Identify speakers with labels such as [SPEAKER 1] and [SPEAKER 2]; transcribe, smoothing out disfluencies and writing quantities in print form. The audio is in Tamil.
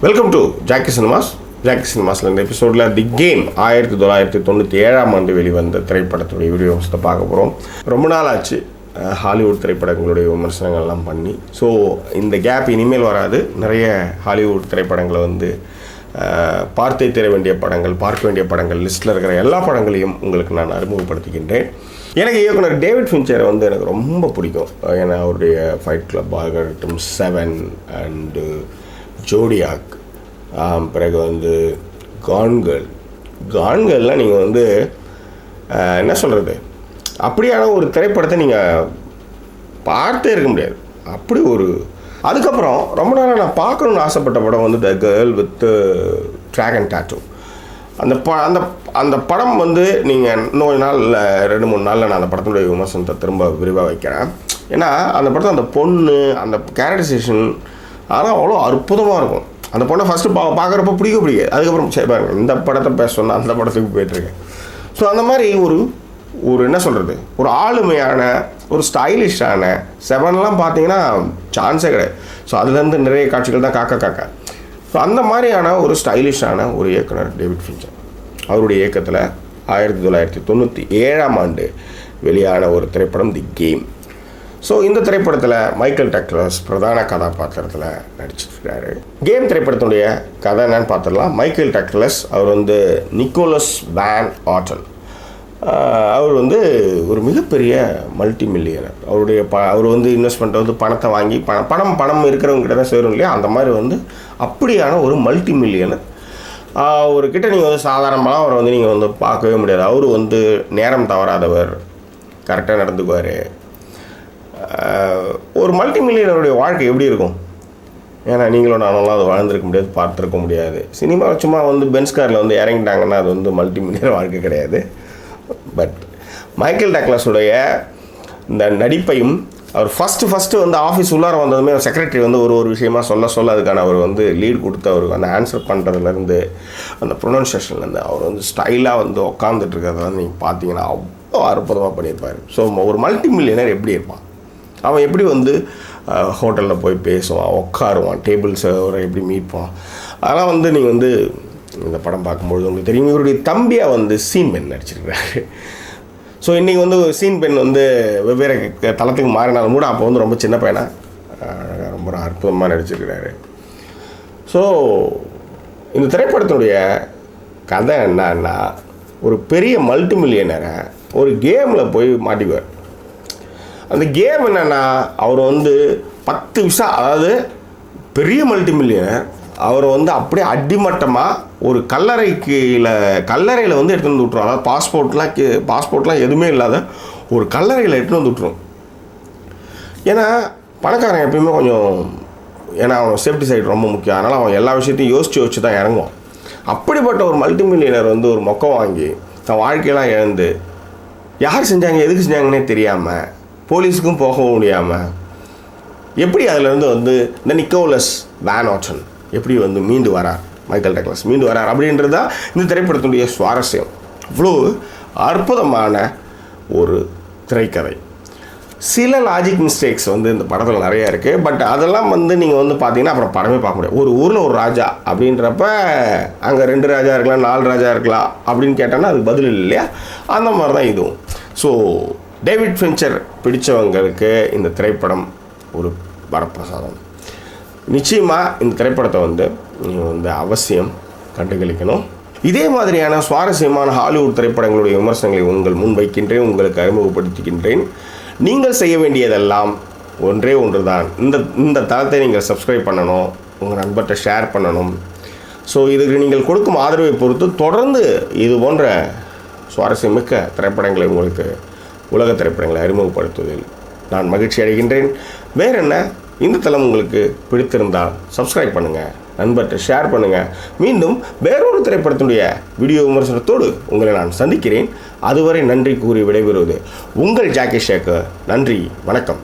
[SPEAKER 1] Welcome to Jackie Cinemas. Jackie சினிமாஸில் இந்த எபிசோடில் தி கேம் 1997 வெளிவந்த திரைப்படத்துடைய வீடியோஸை பார்க்க போகிறோம். ரொம்ப நாள் ஆச்சு ஹாலிவுட் திரைப்படங்களுடைய விமர்சனங்கள்லாம் பண்ணி. ஸோ இந்த கேப் இனிமேல் வராது. நிறைய ஹாலிவுட் திரைப்படங்களை பார்த்தே தீர வேண்டிய படங்கள், பார்க்க வேண்டிய படங்கள் லிஸ்ட்டில் இருக்கிற எல்லா படங்களையும் உங்களுக்கு நான் அறிமுகப்படுத்துகின்றேன். எனக்கு இயக்குனர் டேவிட் ஃபின்ச்சரை எனக்கு ரொம்ப பிடிக்கும். ஏன்னா அவருடைய ஃபைட் கிளப் ஆகட்டும், 7 அண்டு ஜோடியாக், பிறகு கான்கர்லாம் நீங்கள் என்ன சொல்கிறது, அப்படியான ஒரு திரைப்படத்தை நீங்கள் பார்த்தே இருக்க முடியாது. அப்படி ஒரு அதுக்கப்புறம் ரொம்ப நாளாக நான் பார்க்கணுன்னு ஆசைப்பட்ட படம் the girl with dragon tattoo. அந்த படம் நீங்கள் இன்னொரு நாள் 2-3 நாளில் நான் அந்த படத்தினுடைய விமர்சனத்தை திரும்ப விரிவாக வைக்கிறேன். ஏன்னா அந்த படத்தில் அந்த பொண்ணு, அந்த கேரக்டரைசேஷன் ஆனால் அவ்வளோ அற்புதமாக இருக்கும். அந்த பொண்ணை ஃபஸ்ட்டு பார்க்குறப்ப பிடிக்காது. அதுக்கப்புறம் சரி பாருங்க, இந்த படத்தை பேச சொன்னால் அந்த படத்துக்கு போயிட்டுருக்கேன். ஸோ அந்த மாதிரி ஒரு என்ன சொல்கிறது, ஒரு ஆளுமையான, ஒரு ஸ்டைலிஷான 7 பார்த்தீங்கன்னா சான்ஸே கிடையாது. ஸோ அதுலேருந்து நிறைய காட்சிகள் தான் காக்கா. ஸோ அந்த மாதிரியான ஒரு ஸ்டைலிஷான ஒரு இயக்குனர் டேவிட் ஃபின்ச்சர். அவருடைய இயக்கத்தில் 1997 வெளியான ஒரு திரைப்படம் தி கேம். ஸோ இந்த திரைப்படத்தில் மைக்கேல் டக்லஸ் பிரதான கதாபாத்திரத்தில் நடிச்சிருக்கிறாரு. கேம் திரைப்படத்துடைய கதை என்னன்னு பார்த்துடலாம். மைக்கேல் டக்லஸ் அவர் நிக்கோலஸ் வேன் ஆட்டன். அவர் ஒரு மிகப்பெரிய மல்டி மில்லியனர். அவர் இன்வெஸ்ட்மெண்ட் பணத்தை வாங்கி பணம் இருக்கிறவங்ககிட்ட தான் சேரும் இல்லையா, அந்த மாதிரி அப்படியான ஒரு மல்டி மில்லியனர். அவர்கிட்ட நீங்கள் சாதாரணமாக அவரை நீங்கள் பார்க்கவே முடியாது. அவர் நேரம் தவறாதவர், கரெக்டாக நடந்துக்குவார். ஒரு மல்டி மில்லியனருடைய வாழ்க்கை எப்படி இருக்கும்? ஏன்னா நீங்களும் நானும்லாம் அது வாழ்ந்துருக்க முடியாது, பார்த்துருக்க முடியாது. சினிமா சும்மா பென்ஸ் காரில் இறங்கிட்டாங்கன்னா அது மல்டி மில்லியனர் வாழ்க்கை கிடையாது. பட் மைக்கேல் டக்லஸுடைய இந்த நடிப்பையும், அவர் ஃபஸ்ட்டு ஆஃபீஸ் உள்ளார வந்ததுமே செக்ரட்டரி ஒரு விஷயமா சொல்ல அதுக்கான அவர் லீட் கொடுத்து அவருக்கு அந்த ஆன்சர் பண்ணுறதுலேருந்து, அந்த ப்ரொனன்சியேஷன்லேருந்து அவர் ஸ்டைலாக உட்காந்துட்டு இருக்கிறத நீங்கள் பார்த்தீங்கன்னா அவ்வளோ அற்புதமாக பண்ணியிருப்பார். ஸோ ஒரு மல்டி மில்லியனர் எப்படி இருப்பான், அவன் எப்படி ஹோட்டலில் போய் பேசுவான், உட்காருவான், டேபிள்ஸை எப்படி மீட்பான், அதெல்லாம் நீங்கள் இந்த படம் பார்க்கும்பொழுது உங்களுக்கு தெரியும். இவருடைய தம்பியாக சீன் பென் நடிச்சிருக்கிறாரு. ஸோ இன்றைக்கி சீன் பென் வெவ்வேறு தளத்துக்கு மாறினாலும் கூட அப்போ ரொம்ப சின்ன பையனாக ரொம்ப அற்புதமாக நடிச்சிருக்கிறாரு. ஸோ இந்த திரைப்படத்தினுடைய கதை என்னன்னா, ஒரு பெரிய மல்டி மில்லியனரை ஒரு கேமில் போய் மாட்டிக்குவார். அந்த கேம் என்னென்னா, அவர் 10 விசா, அதாவது பெரிய மல்டி மில்லியனர், அவர் அப்படியே அடிமட்டமாக ஒரு கல்லறையில் எடுத்துகிட்டு விட்டுரும். அதாவது பாஸ்போர்ட்லாம் எதுவுமே இல்லாத ஒரு கல்லறையில் எடுத்துகிட்டு விட்டுரும். ஏன்னா பணக்காரன் எப்பயுமே கொஞ்சம், ஏன்னா அவன் சேஃப்டி சைடு ரொம்ப முக்கியம், அதனால் அவன் எல்லா விஷயத்தையும் யோசித்து தான் இறங்குவான். அப்படிப்பட்ட ஒரு மல்டி மில்லியனர் ஒரு மொக்கை வாங்கி தன் வாழ்க்கையெல்லாம் இழந்து, யார் செஞ்சாங்க எதுக்கு செஞ்சாங்கன்னே தெரியாமல், போலீஸுக்கும் போக முடியாமல், எப்படி அதில் இந்த நிக்கோலஸ் வேன் ஆட்டன் எப்படி மீண்டு வரார், மைக்கேல் டக்லஸ் மீண்டு வரார் அப்படின்றது தான் இந்த திரைப்படத்துடைய சுவாரஸ்யம். இவ்வளோ அற்புதமான ஒரு திரைக்கதை. சில லாஜிக் மிஸ்டேக்ஸ் இந்த படத்தில் நிறையா இருக்குது. பட் அதெல்லாம் நீங்கள் பார்த்தீங்கன்னா அப்புறம் படமே பார்க்க முடியாது. ஒரு ஊரில் ஒரு ராஜா அப்படின்றப்ப அங்கே 2 ராஜா இருக்கலாம், 4 ராஜா இருக்கலாம் அப்படின்னு கேட்டோன்னா அதுக்கு பதில் இல்லை இல்லையா? அந்த மாதிரி தான் இதுவும். ஸோ டேவிட் ஃபின்ச்சர் பிடித்தவங்களுக்கு இந்த திரைப்படம் ஒரு வரப்பிரசாதம். நிச்சயமாக இந்த திரைப்படத்தை நீங்கள் அவசியம் கண்டுகளிக்கணும். இதே மாதிரியான சுவாரஸ்யமான ஹாலிவுட் திரைப்படங்களுடைய விமர்சனங்களை உங்கள் முன் வைக்கின்றேன், உங்களுக்கு அறிமுகப்படுத்துகின்றேன். நீங்கள் செய்ய வேண்டியதெல்லாம் ஒன்று தான். இந்த தளத்தை நீங்கள் சப்ஸ்கிரைப் பண்ணணும், உங்கள் நண்பர்கிட்ட ஷேர் பண்ணணும். ஸோ இதுக்கு நீங்கள் கொடுக்கும் ஆதரவை பொறுத்து தொடர்ந்து இது போன்ற சுவாரஸ்யமிக்க திரைப்படங்களை உங்களுக்கு, உலக திரைப்படங்களை அறிமுகப்படுத்துவதில் நான் மகிழ்ச்சி அடைகின்றேன். வேறு என்ன, இந்த தளம் உங்களுக்கு பிடித்திருந்தால் சப்ஸ்கிரைப் பண்ணுங்கள், நண்பர்கிட்ட ஷேர் பண்ணுங்கள். மீண்டும் வேறொரு திரைப்படத்துடைய வீடியோ விமர்சனத்தோடு உங்களை நான் சந்திக்கிறேன். அதுவரை நன்றி கூறி விடைபெறுவது உங்கள் ஜாக்கி சேகர். நன்றி, வணக்கம்.